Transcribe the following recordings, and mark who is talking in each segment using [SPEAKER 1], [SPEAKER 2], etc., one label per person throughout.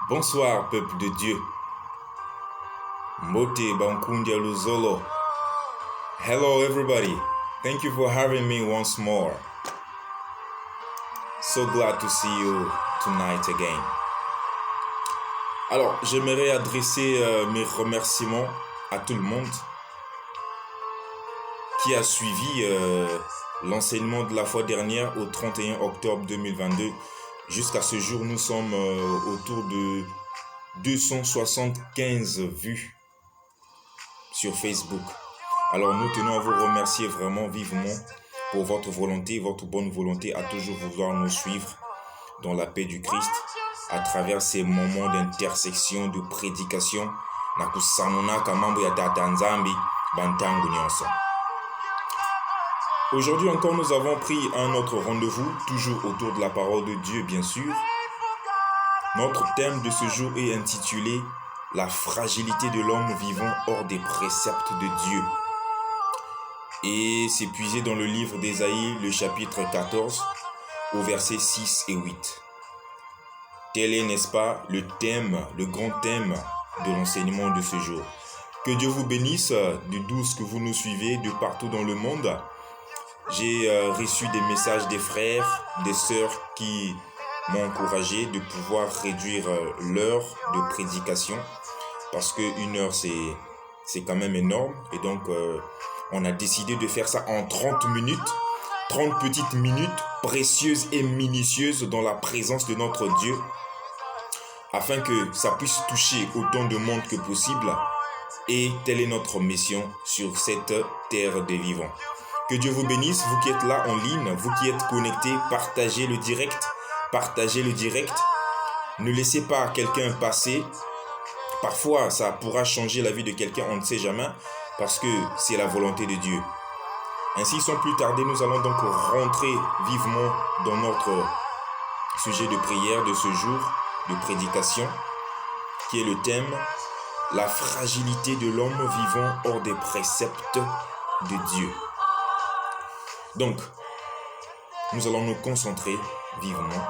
[SPEAKER 1] Bonsoir, peuple de Dieu. Mbote Bankundia Luzolo. Hello, everybody. Thank you for having me once more. So glad to see you tonight again. Alors, j'aimerais adresser mes remerciements à tout le monde qui a suivi l'enseignement de la fois dernière au 31 octobre 2022. Jusqu'à ce jour, nous sommes autour de 275 vues sur Facebook. Alors nous tenons à vous remercier vraiment vivement pour votre volonté, votre bonne volonté à toujours vouloir nous suivre dans la paix du Christ à travers ces moments d'intersection, de prédication. Aujourd'hui encore, nous avons pris un autre rendez-vous, toujours autour de la parole de Dieu, bien sûr. Notre thème de ce jour est intitulé « La fragilité de l'homme vivant hors des préceptes de Dieu ». Et c'est puisé dans le livre d'Ésaïe, le chapitre 14, au verset 6 et 8. Tel est, n'est-ce pas, le thème, le grand thème de l'enseignement de ce jour. Que Dieu vous bénisse du douce que vous nous suivez de partout dans le monde. J'ai reçu des messages des frères, des sœurs qui m'ont encouragé de pouvoir réduire l'heure de prédication parce qu'une heure c'est quand même énorme et donc on a décidé de faire ça en 30 minutes, 30 petites minutes précieuses et minutieuses dans la présence de notre Dieu afin que ça puisse toucher autant de monde que possible et telle est notre mission sur cette terre des vivants. Que Dieu vous bénisse, vous qui êtes là en ligne, vous qui êtes connectés, partagez le direct. Ne laissez pas quelqu'un passer. Parfois, ça pourra changer la vie de quelqu'un, on ne sait jamais, parce que c'est la volonté de Dieu. Ainsi, sans plus tarder, nous allons donc rentrer vivement dans notre sujet de prière de ce jour, de prédication, qui est le thème « La fragilité de l'homme vivant hors des préceptes de Dieu ». Donc, nous allons nous concentrer vivement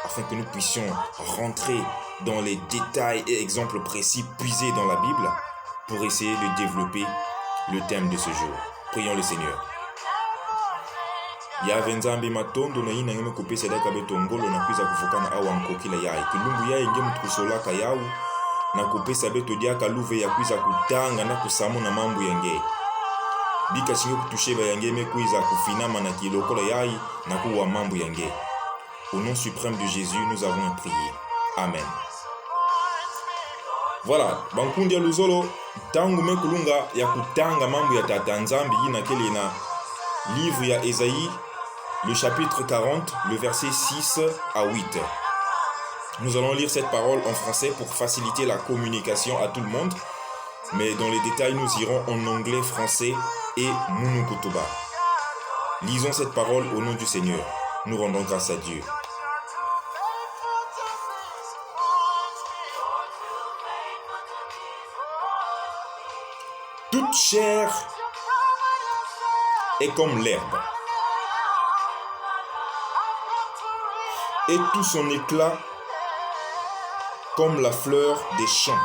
[SPEAKER 1] afin que nous puissions rentrer dans les détails et exemples précis puisés dans la Bible pour essayer de développer le thème de ce jour. Prions le Seigneur. Ya venzambi matondo na ina ngeme kupesa daka betongolo na kuiza kufukana awa nkokila yai. Kilumbu yai ngeme tukusolaka yau na kupesa beto diaka luve ya kuiza kutanga na kusamu na mambu yenge. Bika shingo kutushe bayange mekuiza kufinama na kilokola yai na kuwa mambu yange. Au nom suprême de Jésus, nous avons prié. Amen. Voilà, bankundia luzolo tangu mekulunga ya kutanga mambu ya tata nzambi yina kele na livre ya Ésaïe, le chapitre 40, le verset 6 à 8. Nous allons lire cette parole en français pour faciliter la communication à tout le monde. Mais dans les détails, nous irons en anglais, français et Munukutuba. Lisons cette parole au nom du Seigneur. Nous rendons grâce à Dieu. Toute chair est comme l'herbe, et tout son éclat comme la fleur des champs.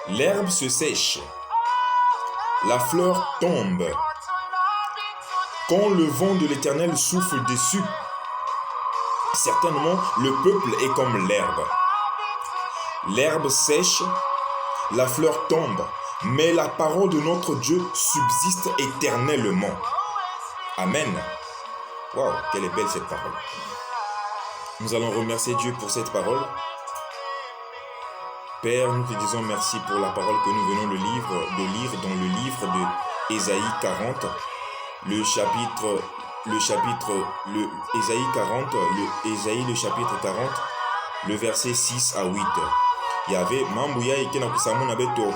[SPEAKER 1] L'herbe se sèche, la fleur tombe. Quand le vent de l'Éternel souffle dessus, certainement le peuple est comme l'herbe. L'herbe sèche, la fleur tombe, mais la parole de notre Dieu subsiste éternellement. Amen. Waouh, quelle est belle cette parole. Nous allons remercier Dieu pour cette parole. Père, nous te disons merci pour la parole que nous venons de lire dans le livre de Ésaïe 40, le chapitre 40, le verset 6 à 8. Il y avait Mambuya et Kenakusamuna Beto,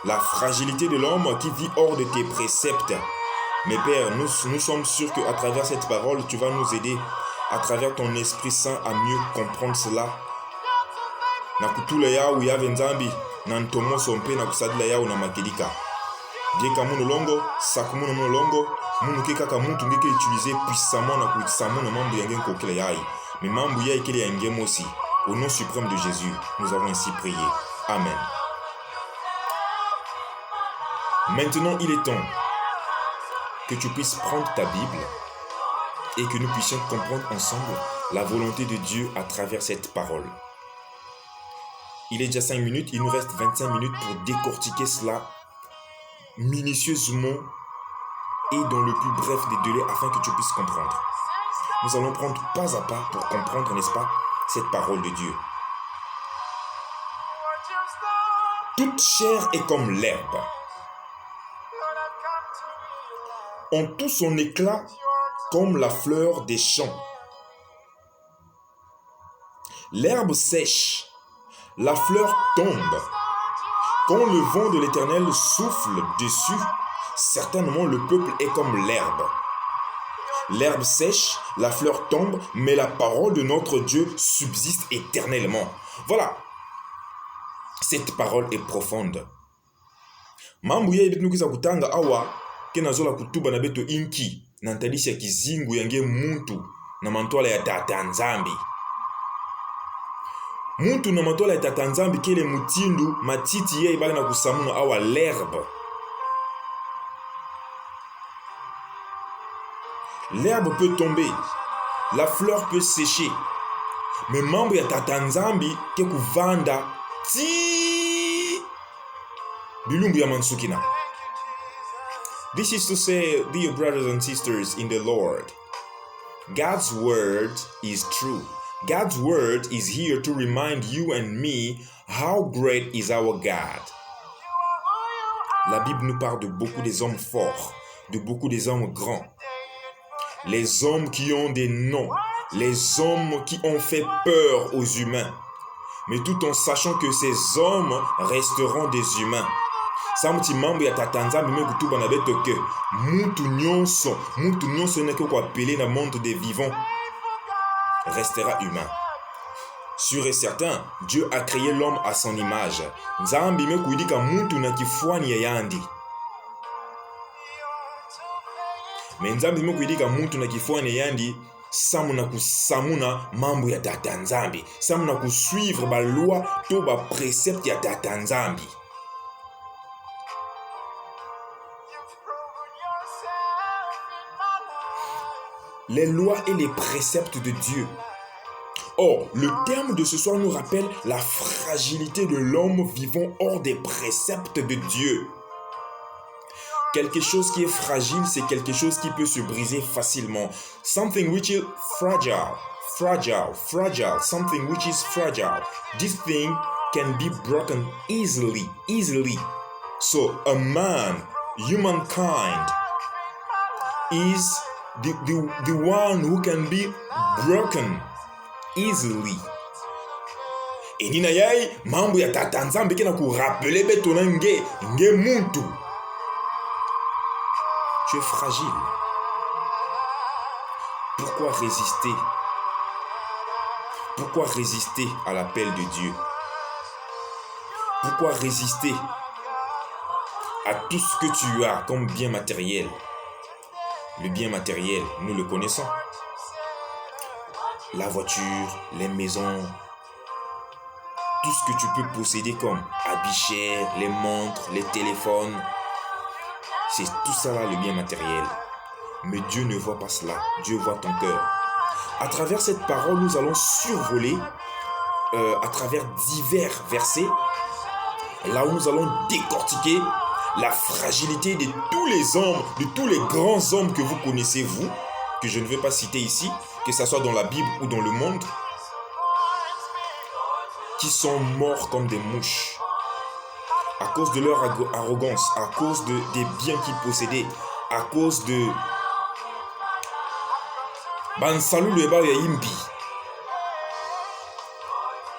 [SPEAKER 1] la fragilité de l'homme qui vit hors de tes préceptes. Mais Père, nous sommes sûrs qu'à travers cette parole, tu vas nous aider, à travers ton Esprit Saint, à mieux comprendre cela. Nakutula yao ya venzambi na ntomo sompe na kusadila yao na makedika. Dieka muno longo, sakumuno muno longo, munu ke kaka mutu ngeke utiliser puissamment na kuisammo na mambo yangen kokela yai. Mais Mambouya Ekele Yangem aussi. Au nom suprême de Jésus, nous avons ainsi prié. Amen. Maintenant, il est temps que tu puisses prendre ta Bible et que nous puissions comprendre ensemble la volonté de Dieu à travers cette parole. Il est déjà 5 minutes, il nous reste 25 minutes pour décortiquer cela minutieusement et dans le plus bref des délais afin que tu puisses comprendre. Nous allons prendre pas à pas pour comprendre, n'est-ce pas, cette parole de Dieu. Toute chair est comme l'herbe. En tout son éclat comme la fleur des champs. L'herbe sèche, la fleur tombe. Quand le vent de l'Éternel souffle dessus, certainement le peuple est comme l'herbe. L'herbe sèche, la fleur tombe, mais la parole de notre Dieu subsiste éternellement. Voilà. Cette parole est profonde. Mambuya ibitunukiza kutanga awa kenazola kutuba na beto inki na ntalisha kizingu yange muntu na mantwala ya tata nzambi. Muntu na mantwala ya tata nzambi kele mutindu matiti ye ibali na kusamuna awa l'herbe. L'herbe peut tomber, la fleur peut sécher, mais mambo ya tata nzambi ke kuvanda ti bilumbu ya mansukina. This is to say, dear brothers and sisters in the Lord, God's word is true. God's word is here to remind you and me how great is our God. La Bible nous parle de beaucoup des hommes forts, de beaucoup des hommes grands. Les hommes qui ont des noms, les hommes qui ont fait peur aux humains, mais tout en sachant que ces hommes resteront des humains. Samti mambo ya tatanzambi me kutuba na beto ke mutu nyonso neke ko appeler na monde des vivants restera humain. Sûr et certain, Dieu a créé l'homme à son image. Nzambi me kuidika mutu na kifuani ya yandi. Mais nzambi me kuidika mutu na kifuani ya yandi samuna kusamuna mambo ya tata nzambi. Samuna kusuivre ba loi to ba précepte ya tata nzambi. Les lois et les préceptes de Dieu. Or, le terme de ce soir nous rappelle la fragilité de l'homme vivant hors des préceptes de Dieu. Quelque chose qui est fragile, c'est quelque chose qui peut se briser facilement. Something which is fragile, something which is fragile. This thing can be broken easily. So, a man, humankind, is the one who can be broken easily. Et nina yai mambo ya tata nzambe kena ku rappeler beto na nge muntu. Tu es fragile. Pourquoi résister? Pourquoi résister à l'appel de Dieu? Pourquoi résister à tout ce que tu as comme bien matériel? Le bien matériel, nous le connaissons. La voiture, les maisons, tout ce que tu peux posséder comme habits chers, les montres, les téléphones. C'est tout ça là le bien matériel. Mais Dieu ne voit pas cela. Dieu voit ton cœur. À travers cette parole, nous allons survoler à travers divers versets, là où nous allons décortiquer la fragilité de tous les hommes, de tous les grands hommes que vous connaissez, vous, que je ne vais pas citer ici, que ce soit dans la Bible ou dans le monde, qui sont morts comme des mouches, à cause de leur arrogance, à cause des biens qu'ils possédaient, à cause de Bansalou le Eba Yimbi.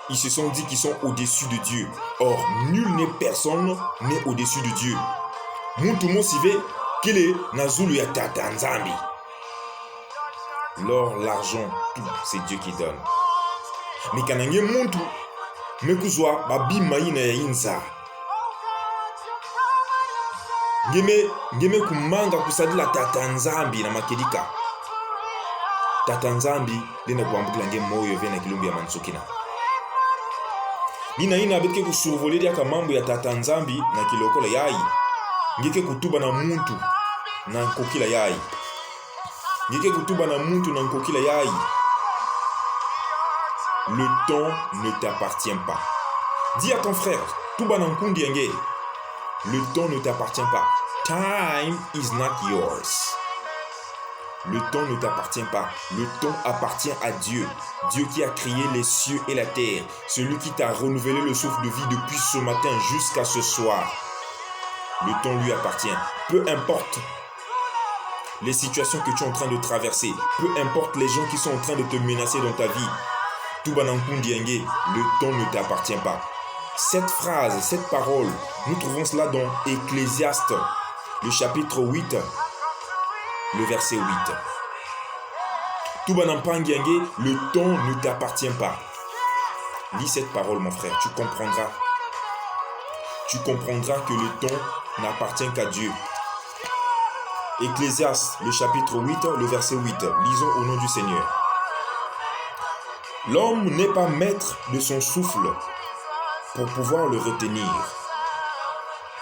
[SPEAKER 1] Ils se sont dit qu'ils sont au-dessus de Dieu. Or, nul n'est personne n'est au-dessus de Dieu. Muntu mosive kele nazulu ya tata nzambi. L'or, l'argent, tout, c'est Dieu qui donne. Mais kanange muntu mekuzwa babi maina ya inza. Ngeme kumanga kusadila tata nzambi na makedika. tata nzambi dena kuambukila nge moyo vena kilumbu ya mansukina. Nina ina abetike kusurvoler ya mambo ya tata nzambi na kilokola yai. Ngeke kutuba na muntu na nkokila yai. Ngeke kutuba na muntu na nkokila yai. Le temps ne t'appartient pas. Dis à ton frère, tuba na nkundi yenge. Le temps ne t'appartient pas. Time is not yours. Le temps ne t'appartient pas. Le temps appartient à Dieu. Dieu qui a créé les cieux et la terre. Celui qui t'a renouvelé le souffle de vie depuis ce matin jusqu'à ce soir. Le temps lui appartient. Peu importe les situations que tu es en train de traverser. Peu importe les gens qui sont en train de te menacer dans ta vie. Le temps ne t'appartient pas. Cette phrase, cette parole, nous trouvons cela dans Ecclésiaste, le chapitre 8, le verset 8. Le temps ne t'appartient pas. Lis cette parole, mon frère, tu comprendras. Tu comprendras que le temps n'appartient qu'à Dieu. Ecclésiaste, le chapitre 8, le verset 8. Lisons au nom du Seigneur. L'homme n'est pas maître de son souffle pour pouvoir le retenir.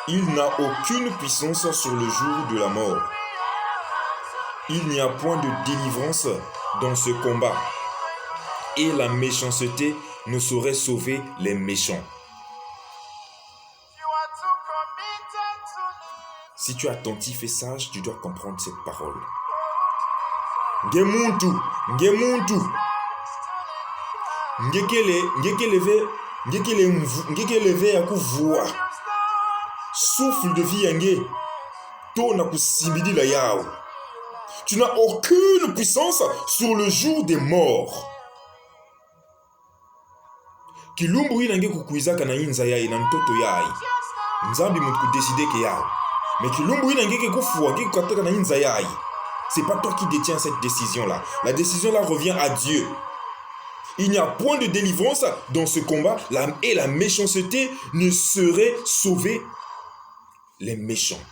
[SPEAKER 1] Il n'a aucune puissance sur le jour de la mort. Il n'y a point de délivrance dans ce combat. Et la méchanceté ne saurait sauver les méchants. Si tu es attentif et sage, tu dois comprendre cette parole. Ngemuntu. Ngekele ya kuvua souffle de vie yange to na kusimbidi la yao. Tu n'as aucune puissance sur le jour des morts. Kilumbu inange kukuizaka na inza yai na mtoto yai. Nzambi mutu décider ke yao. Mais kilumbu inange ke kufua ke kukataka na inza yai. C'est pas toi qui détiens cette décision-là. La décision-là revient à Dieu. Il n'y a point de délivrance dans ce combat et la méchanceté ne saurait sauver les méchants.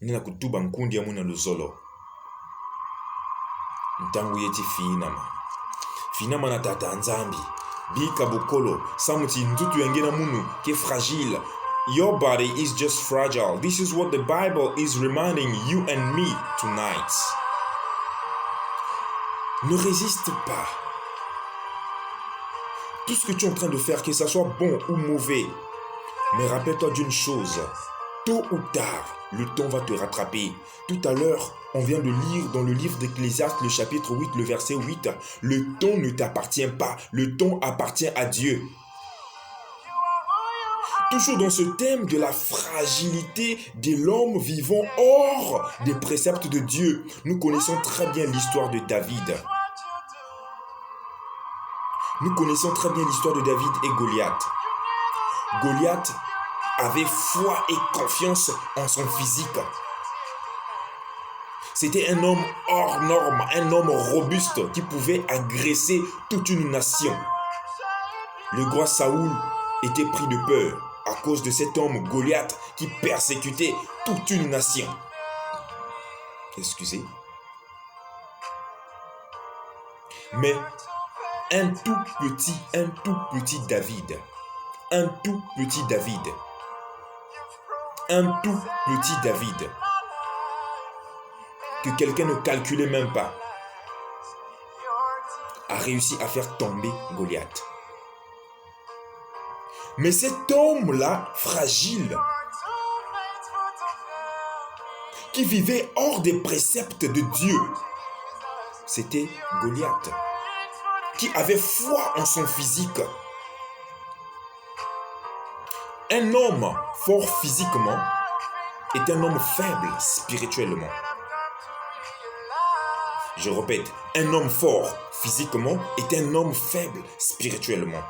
[SPEAKER 1] Nina kutuba nkundi ya muna luzolo. Ntangu yeti finama na tata nzambi. Bika bukolo. Samuti ntutu yangena munu ke fragile. Your body is just fragile. This is what the Bible is reminding you and me tonight. Ne résiste pas. Tout ce que tu es en train de faire, que ça soit bon ou mauvais, mais rappelle-toi d'une chose. Tôt ou tard, le temps va te rattraper. Tout à l'heure, on vient de lire dans le livre d'Ecclésiaste, le chapitre 8, le verset 8. Le temps ne t'appartient pas. Le temps appartient à Dieu. Toujours dans ce thème de la fragilité de l'homme vivant hors des préceptes de Dieu, nous connaissons très bien l'histoire de David. Nous connaissons très bien l'histoire de David et Goliath. Goliath avait foi et confiance en son physique. C'était un homme hors norme, un homme robuste qui pouvait agresser toute une nation. Le roi Saoul était pris de peur à cause de cet homme Goliath qui persécutait toute une nation. Excusez. Mais un tout petit David, que quelqu'un ne calculait même pas, a réussi à faire tomber Goliath. Mais cet homme-là, fragile, qui vivait hors des préceptes de Dieu, c'était Goliath, qui avait foi en son physique. Un homme fort physiquement est un homme faible spirituellement. Je répète, un homme fort physiquement est un homme faible spirituellement.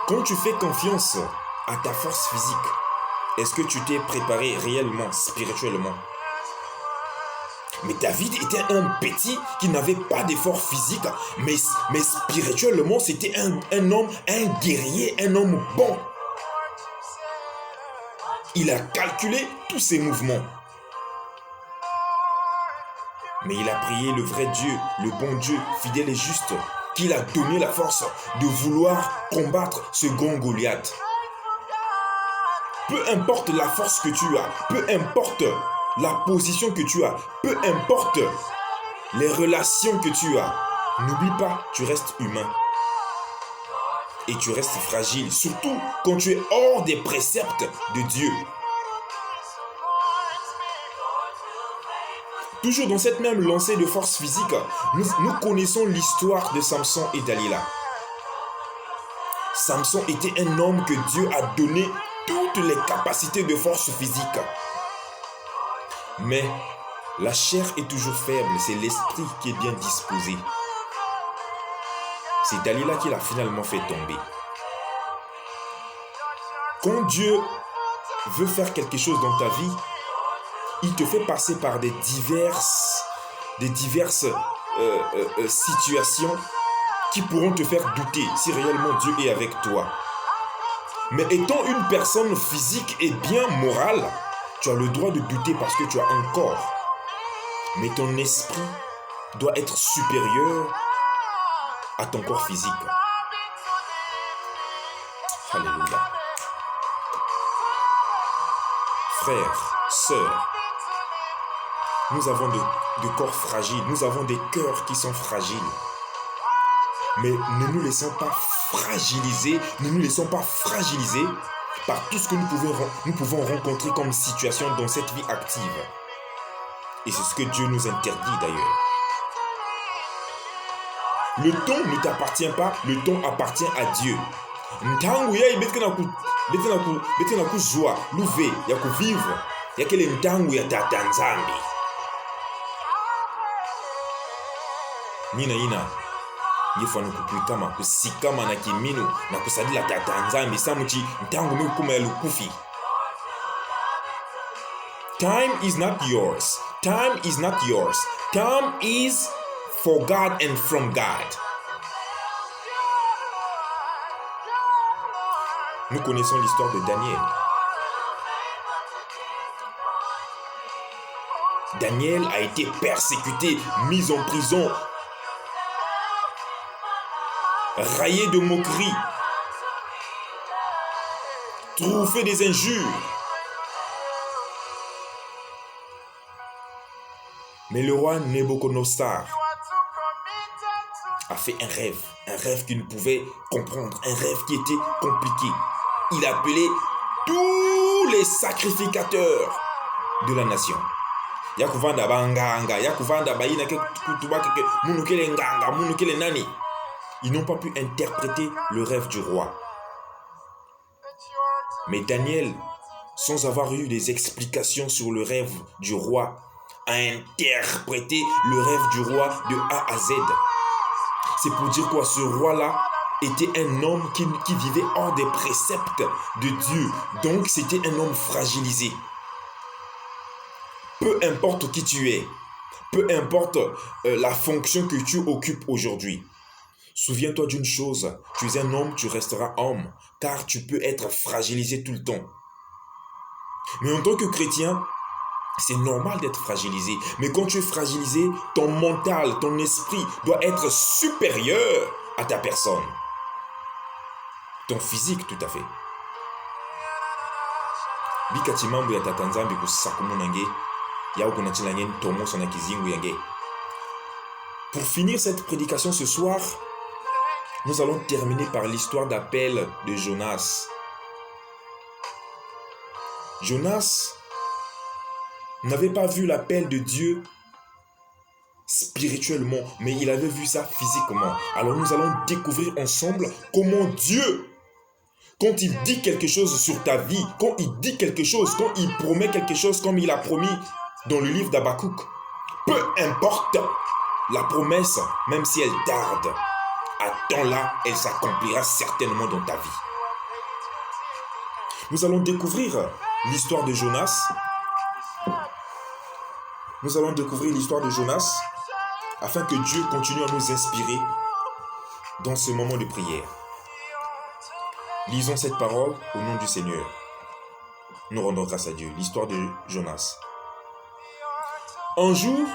[SPEAKER 1] Quand tu fais confiance à ta force physique, est-ce que tu t'es préparé réellement, spirituellement? Mais David était un petit qui n'avait pas d'effort physique, mais spirituellement, c'était un homme, un guerrier, un homme bon. Il a calculé tous ses mouvements. Mais il a prié le vrai Dieu, le bon Dieu, fidèle et juste, qui a donné la force de vouloir combattre ce grand Goliath. Peu importe la force que tu as, peu importe la position que tu as, peu importe les relations que tu as, n'oublie pas, tu restes humain. Et tu restes fragile, surtout quand tu es hors des préceptes de Dieu. Toujours dans cette même lancée de force physique, nous connaissons l'histoire de Samson et Dalila. Samson était un homme que Dieu a donné toutes les capacités de force physique. Mais la chair est toujours faible, c'est l'esprit qui est bien disposé. C'est Dalila qui l'a finalement fait tomber. Quand Dieu veut faire quelque chose dans ta vie, il te fait passer par des diverses situations qui pourront te faire douter si réellement Dieu est avec toi. Mais étant une personne physique et bien morale, tu as le droit de douter parce que tu as un corps. Mais ton esprit doit être supérieur à ton corps physique. Alléluia. Frères, sœurs, nous avons de corps fragiles, nous avons des cœurs qui sont fragiles. Mais ne nous laissons pas fragiliser, par tout ce que nous pouvons rencontrer comme situation dans cette vie active. Et c'est ce que Dieu nous interdit d'ailleurs. Le temps ne t'appartient pas, le temps appartient à Dieu. Ntangu ya betina ku joie, louver, ya ku vivre, ya kele ntangu ya tata nzambi. Nina yefano kupikama kusikama na kimino na kusadila tata nzambi samuchi ntangu mekuma ya lukufi. Time is not yours. Time is not yours. Time is for God and from God. Nous connaissons l'histoire de Daniel. Daniel a été persécuté, mis en prison, raillé de moqueries, trouvé des injures. Mais le roi Nebuchadnezzar a fait un rêve qu'il ne pouvait comprendre, un rêve qui était compliqué. Il a appelé tous les sacrificateurs de la nation. Yakuvanda banganga, yakuvanda baina ke kutuba ke munukele nganga, munukele nani. Ils n'ont pas pu interpréter le rêve du roi. Mais Daniel, sans avoir eu des explications sur le rêve du roi, a interprété le rêve du roi de A à Z. C'est pour dire quoi? Ce roi-là était un homme qui vivait hors des préceptes de Dieu. Donc c'était un homme fragilisé. Peu importe qui tu es, peu importe la fonction que tu occupes aujourd'hui, souviens-toi d'une chose, tu es un homme, tu resteras homme, car tu peux être fragilisé tout le temps. Mais en tant que chrétien, c'est normal d'être fragilisé. Mais quand tu es fragilisé, ton mental, ton esprit doit être supérieur à ta personne. Ton physique, tout à fait. Bikatimambu ya tatanzambi kusakumunange. Pour finir cette prédication ce soir, nous allons terminer par l'histoire d'appel de Jonas. Jonas n'avait pas vu l'appel de Dieu spirituellement, mais il avait vu ça physiquement. Alors nous allons découvrir ensemble comment Dieu, quand il dit quelque chose sur ta vie, quand il dit quelque chose, quand il promet quelque chose comme il a promis dans le livre d'Habakkuk, peu importe la promesse, même si elle tarde, attends-la, elle s'accomplira certainement dans ta vie. Nous allons découvrir l'histoire de Jonas. Nous allons découvrir l'histoire de Jonas afin que Dieu continue à nous inspirer dans ce moment de prière. Lisons cette parole au nom du Seigneur. Nous rendons grâce à Dieu. L'histoire de Jonas. Un jour,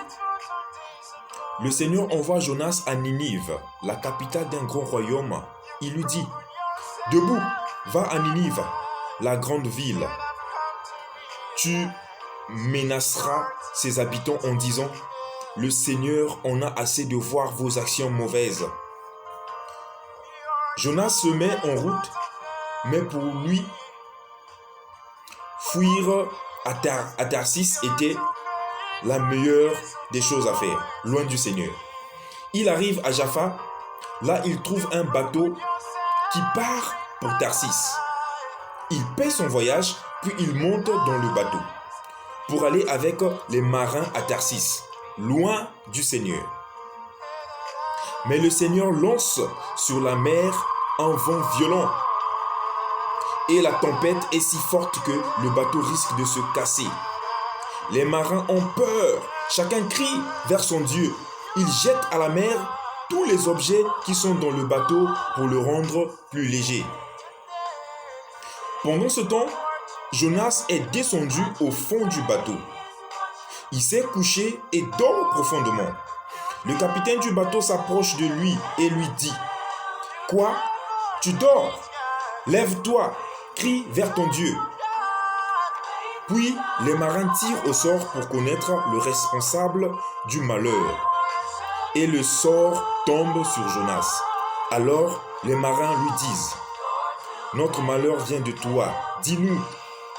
[SPEAKER 1] le Seigneur envoie Jonas à Ninive, la capitale d'un grand royaume. Il lui dit, « Debout, va à Ninive, la grande ville. Tu menaceras ses habitants en disant, « Le Seigneur en a assez de voir vos actions mauvaises. » Jonas se met en route, mais pour lui, fuir à Tarsis était la meilleure des choses à faire, loin du Seigneur. Il arrive à Jaffa, là il trouve un bateau qui part pour Tarsis. Il paie son voyage, puis il monte dans le bateau pour aller avec les marins à Tarsis, loin du Seigneur. Mais le Seigneur lance sur la mer un vent violent et la tempête est si forte que le bateau risque de se casser. Les marins ont peur, chacun crie vers son Dieu. Ils jettent à la mer tous les objets qui sont dans le bateau pour le rendre plus léger. Pendant ce temps, Jonas est descendu au fond du bateau. Il s'est couché et dort profondément. Le capitaine du bateau s'approche de lui et lui dit, « Quoi? Tu dors? Lève-toi, crie vers ton Dieu. » Puis les marins tirent au sort pour connaître le responsable du malheur. Et le sort tombe sur Jonas. Alors les marins lui disent, « Notre malheur vient de toi. Dis-nous,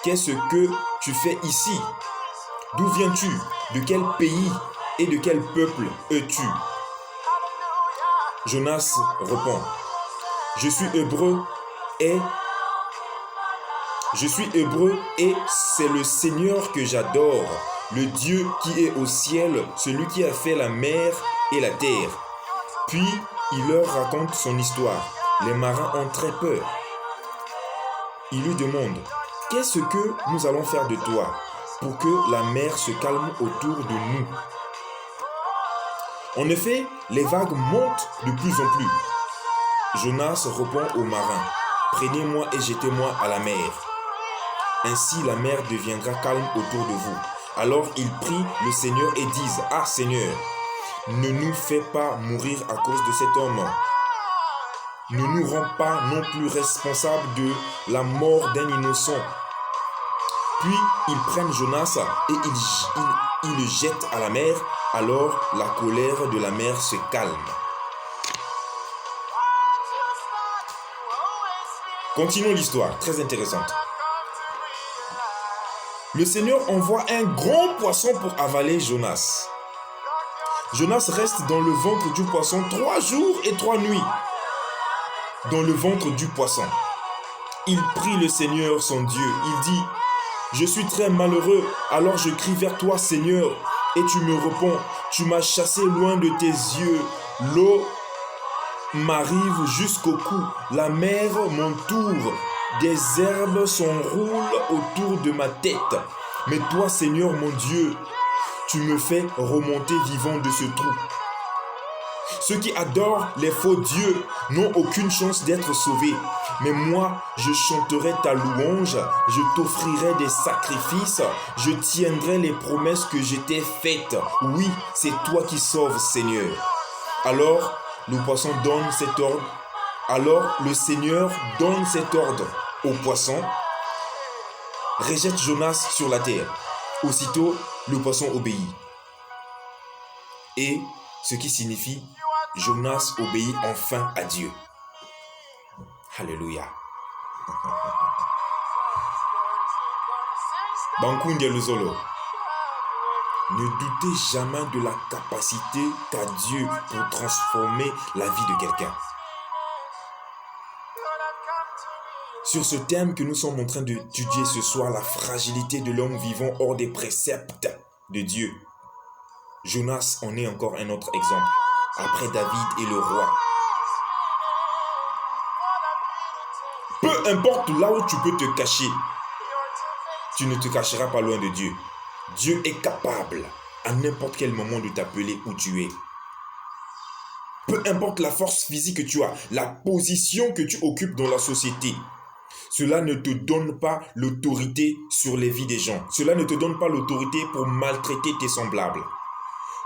[SPEAKER 1] qu'est-ce que tu fais ici? D'où viens-tu? De quel pays et de quel peuple es-tu? » Jonas répond, « Je suis hébreu et c'est le Seigneur que j'adore, le Dieu qui est au ciel, celui qui a fait la mer et la terre. » Puis il leur raconte son histoire. Les marins ont très peur. Il lui demande, « Qu'est-ce que nous allons faire de toi pour que la mer se calme autour de nous? » En effet, les vagues montent de plus en plus. Jonas répond aux marins, « Prenez-moi et jetez-moi à la mer. Ainsi la mer deviendra calme autour de vous. » Alors ils prient le Seigneur et disent, « Ah Seigneur, ne nous fais pas mourir à cause de cet homme. Ne nous rends pas non plus responsables de la mort d'un innocent. » Puis ils prennent Jonas et ils le jettent à la mer. Alors la colère de la mer se calme. Continuons l'histoire, très intéressante. Le Seigneur envoie un grand poisson pour avaler Jonas. Jonas reste dans le ventre du poisson 3 jours et 3 nuits. Dans le ventre du poisson. Il prie le Seigneur, son Dieu. Il dit, « Je suis très malheureux, alors je crie vers toi, Seigneur, et tu me réponds. Tu m'as chassé loin de tes yeux. L'eau m'arrive jusqu'au cou. La mer m'entoure. Des herbes s'enroulent autour de ma tête. Mais toi, Seigneur mon Dieu, tu me fais remonter vivant de ce trou. Ceux qui adorent les faux dieux n'ont aucune chance d'être sauvés. Mais moi, je chanterai ta louange, je t'offrirai des sacrifices, je tiendrai les promesses que je t'ai faites. Oui, c'est toi qui sauves, Seigneur. » Alors, le poisson donne cet ordre. Alors, le Seigneur donne cet ordre au poisson. Rejette Jonas sur la terre. Aussitôt, le poisson obéit. Et ce qui signifie Jonas obéit enfin à Dieu. Alléluia. Bankundia Luzolo. Ne doutez jamais de la capacité qu'a Dieu pour transformer la vie de quelqu'un. Sur ce thème que nous sommes en train d'étudier ce soir, la fragilité de l'homme vivant hors des préceptes de Dieu, Jonas en est encore un autre exemple, après David et le roi. Peu importe là où tu peux te cacher, tu ne te cacheras pas loin de Dieu. Dieu est capable à n'importe quel moment de t'appeler où tu es. Peu importe la force physique que tu as, la position que tu occupes dans la société, cela ne te donne pas l'autorité sur les vies des gens. Cela ne te donne pas l'autorité pour maltraiter tes semblables.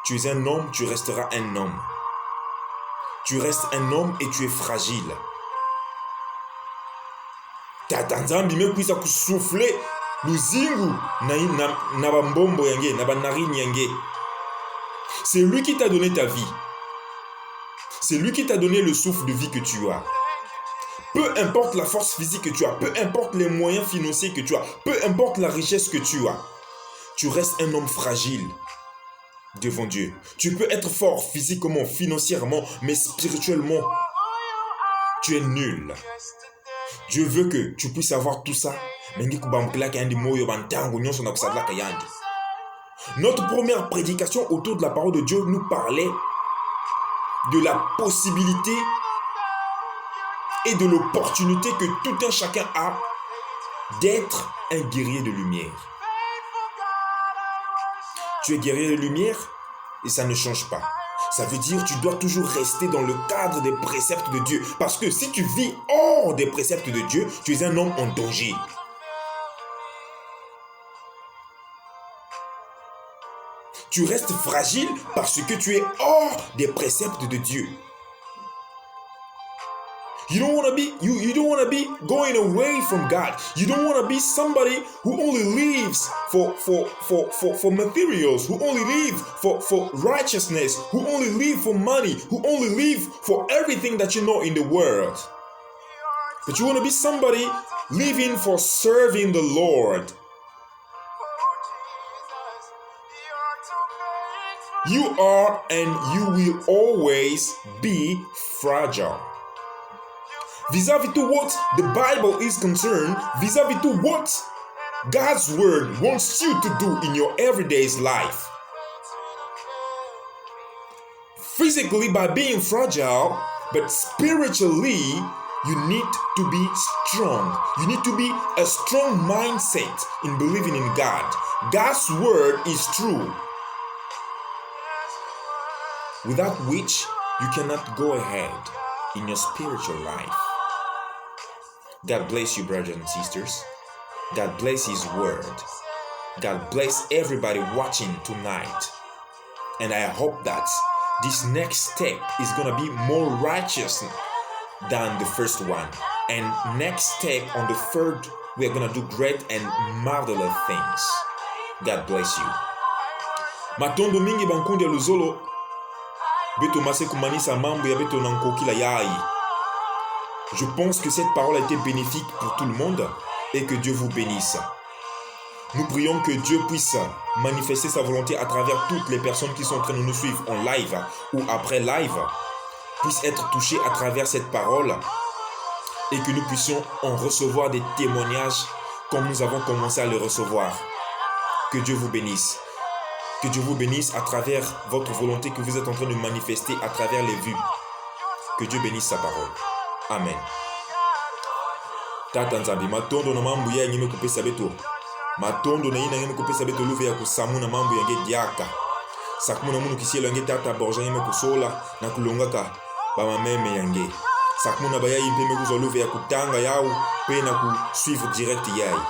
[SPEAKER 1] Tu es un homme, tu resteras un homme. Tu restes un homme et tu es fragile. Tata Nzambi mekwisa kusouffler luzingu na bambombo yange, na banarine yange. C'est lui qui t'a donné ta vie. C'est lui qui t'a donné le souffle de vie que tu as. Peu importe la force physique que tu as, peu importe les moyens financiers que tu as, peu importe la richesse que tu as, tu restes un homme fragile devant Dieu. Tu peux être fort physiquement, financièrement, mais spirituellement, tu es nul. Dieu veut que tu puisses avoir tout ça. Notre première prédication autour de la parole de Dieu nous parlait de la possibilité et de l'opportunité que tout un chacun a d'être un guerrier de lumière. Tu es guerrier de lumière et ça ne change pas. Ça veut dire que tu dois toujours rester dans le cadre des préceptes de Dieu. Parce que si tu vis hors des préceptes de Dieu, tu es un homme en danger. Tu restes fragile parce que tu es hors des préceptes de Dieu. You don't want to be going away from God. You don't want to be somebody who only lives for materials, who only live for righteousness, who only live for money, who only live for everything that you know in the world. But you want to be somebody living for serving the Lord. You are and you will always be fragile. Vis-à-vis to what the Bible is concerned, vis-à-vis to what God's word wants you to do in your everyday life. Physically by being fragile, but spiritually you need to be strong. You need to be a strong mindset in believing in God. God's word is true, without which you cannot go ahead in your spiritual life. God bless you, brothers and sisters. God bless His word. God bless everybody watching tonight. And I hope that this next step is going to be more righteous than the first one. And next step on the third, we are going to do great and marvelous things. God bless you. Matondo mingi bankundi ya luzolo beto mase kumanisa mambo ya beto nankokila yai. Je pense que cette parole a été bénéfique pour tout le monde et que Dieu vous bénisse. Nous prions que Dieu puisse manifester sa volonté à travers toutes les personnes qui sont en train de nous suivre en live ou après live, puissent être touchées à travers cette parole et que nous puissions en recevoir des témoignages comme nous avons commencé à les recevoir. Que Dieu vous bénisse. Que Dieu vous bénisse à travers votre volonté que vous êtes en train de manifester à travers les vues. Que Dieu bénisse sa parole. Amen. Tata Nzambi, matondo na mambo ya ngime kupesa beto. Matondo na ina ngime kupesa beto luve ya kusamu na mambo yange diaka. Sakmu na munu kisielo yange tata borja ngime kusola na kulongaka ba mameme yange. Sakmu na baya impeme kuzo luve ya kutanga yao pe na ku suivre direct yai.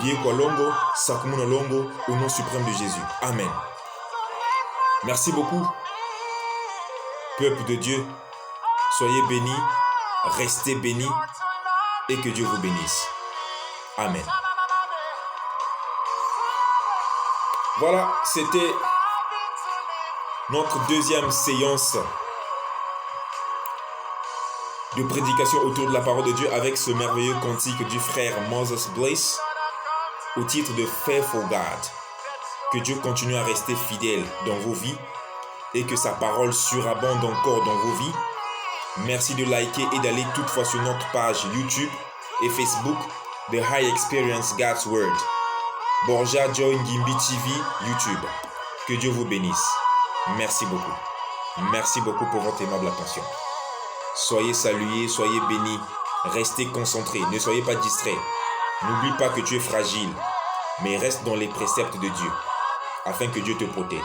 [SPEAKER 1] Bien kwa longo, sakmu na longo au nom suprême de Jésus. Amen. Merci beaucoup. Peuple de Dieu, soyez bénis. Restez bénis et que Dieu vous bénisse. Amen. Voilà, c'était notre deuxième séance de prédication autour de la parole de Dieu avec ce merveilleux cantique du frère Moses Bliss au titre de Faithful God. Que Dieu continue à rester fidèle dans vos vies et que sa parole surabonde encore dans vos vies. Merci de liker et d'aller toutefois sur notre page YouTube et Facebook The High Experience God's Word. Borja Joy Ngimbi TV YouTube. Que Dieu vous bénisse. Merci beaucoup. Merci beaucoup pour votre aimable attention. Soyez salués, soyez bénis. Restez concentrés, ne soyez pas distraits. N'oublie pas que tu es fragile, mais reste dans les préceptes de Dieu, afin que Dieu te protège.